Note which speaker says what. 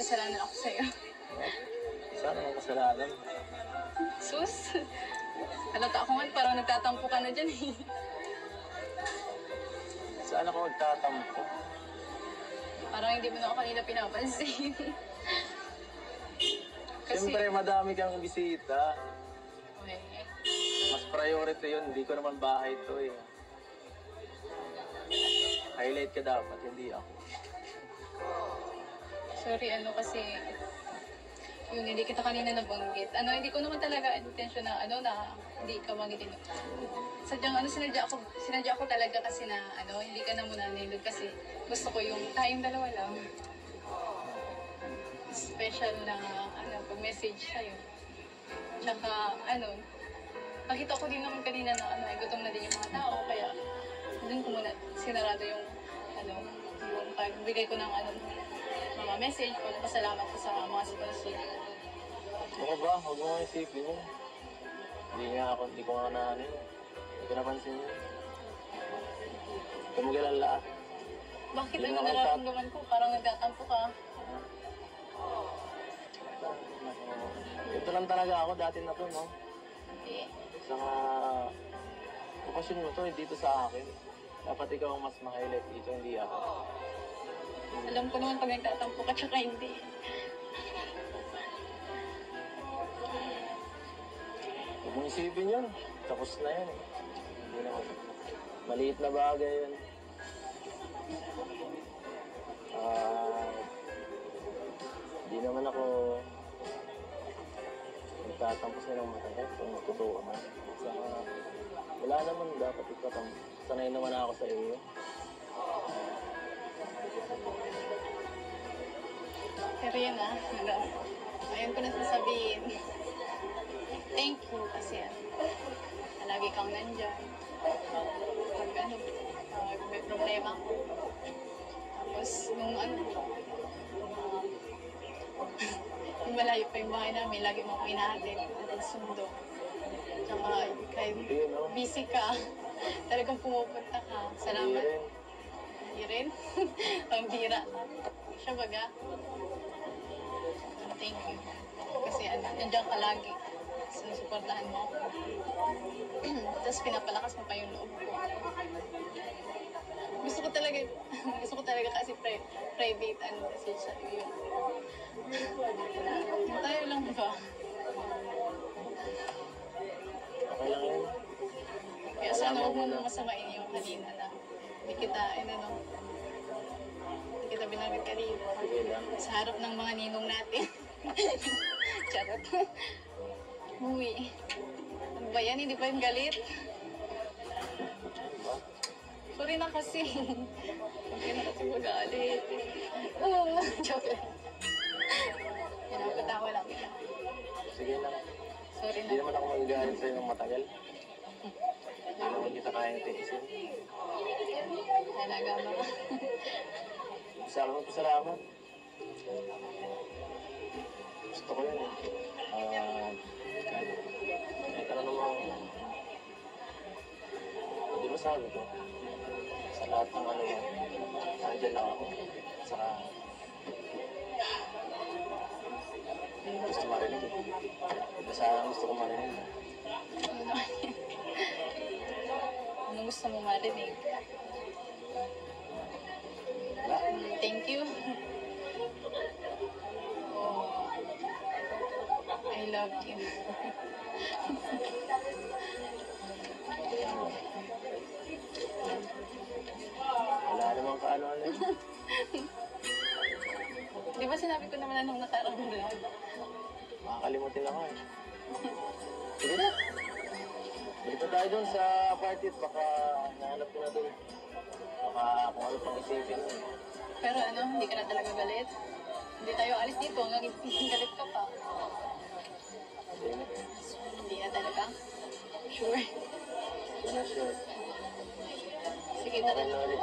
Speaker 1: kasalanan ako sa'yo.
Speaker 2: Sana ang kasalanan.
Speaker 1: Sus! Halata ako man, parang nagtatampo ka na dyan eh.
Speaker 2: Saan ako magtatampo?
Speaker 1: Parang hindi mo na ako kanina pinapansin.
Speaker 2: Siyempre, madami kang bisita.
Speaker 1: Okay.
Speaker 2: Mas priority yun. Hindi ko naman bahay ito eh. Highlight ka dapat, hindi ako.
Speaker 1: Sorry, kasi yung hindi kita kanina nabanggit. Hindi ko naman talaga intention na hindi ka banggitin. Sadyang sinadya ako talaga kasi na hindi ka na muna nilog kasi gusto ko yung tayong dalawa lang. Special na pag-message sa'yo. Tsaka nakita ko din naman kanina na gutom na din yung mga tao kaya doon ko muna sinarado yung yung pagbigay ko ng mga message o pasalamat ko sa mga sponsor.
Speaker 2: Ano ba? Huwag mo nga isipin yun. Hindi ko nga hindi ko napansin yun. Tumugalala.
Speaker 1: Bakit nararamdaman ko? Parang nagtatampo ka.
Speaker 2: Ito lang talaga ako, dati na to, no?
Speaker 1: Hindi.
Speaker 2: Saka, okasyon mo to, dito sa akin. Dapat ikaw ang mas ma-highlight dito, hindi ako.
Speaker 1: Alam ko naman pag nagtatampo ka, tsaka hindi.
Speaker 2: Huwag mong isipin yun. Tapos na yan. Hindi naman. Maliit na bagay yun. Hindi naman ako nagtatampo sa ng matagal kung matutuwa man. Saka, wala naman dapat ikatampo. Sanay naman ako sa iyo.
Speaker 1: Pero yun ayun ko na sasabihin. Thank you kasi lagi kang nandyan. Pag may problema ko. Tapos nung yung malayo pa yung bahay namin, lagi mo akong inahatid at sundo. Tsaka kahit busy ka, talagang pumupunta ka. Salamat. Hindi rin. Pambira. Siya baga. Thank you. Kasi nandiyan ka lagi. Sinusuportahan mo ako. Tapos pinapalakas mo pa yung loob ko. Gusto ko talaga kasi private message sa iyo. Tayo lang ba?
Speaker 2: Okay lang yun.
Speaker 1: Kaya sana huwag mo nang masamain yung kanina na hindi kita binanggit kanina. Sa harap ng mga ninong natin. Charot. Uy. Ano ba yan? Hindi pa yung galit? Sorry na kasi. Hindi na kasi magalit. Joke lang. Pinapatawa lang kita.
Speaker 2: Sige lang.
Speaker 1: Sorry na.
Speaker 2: Hindi naman ako magagalit sa'yo ng matagal. Hindi naman kita kayang tiisin.
Speaker 1: Talaga ba?
Speaker 2: Salamat. Gusto ko yun eh. Kahit ano naman, hindi mo sabi ko. Sa lahat ng nandiyan lang ako. Saka, gusto marinig eh. Basta gusto ko marinig.
Speaker 1: Ano gusto mo marinig? Thank you. Oh, I love you.
Speaker 2: Wala namang kaano-ano eh.
Speaker 1: Di ba sinabi ko naman anong nakarang vlog?
Speaker 2: Makakalimutin ako eh. Sige na. Balik pa tayo dun sa party at baka nahanap ko na dun. Baka kung ano pang isipin.
Speaker 1: Pero hindi ka na talaga galit? Hindi tayo alis dito hanggang galit ka pa.
Speaker 2: Hindi na.
Speaker 1: Hindi na talaga? Sure.
Speaker 2: Hindi na sure.
Speaker 1: Sige,
Speaker 2: Okay
Speaker 1: tara.
Speaker 2: na ulit.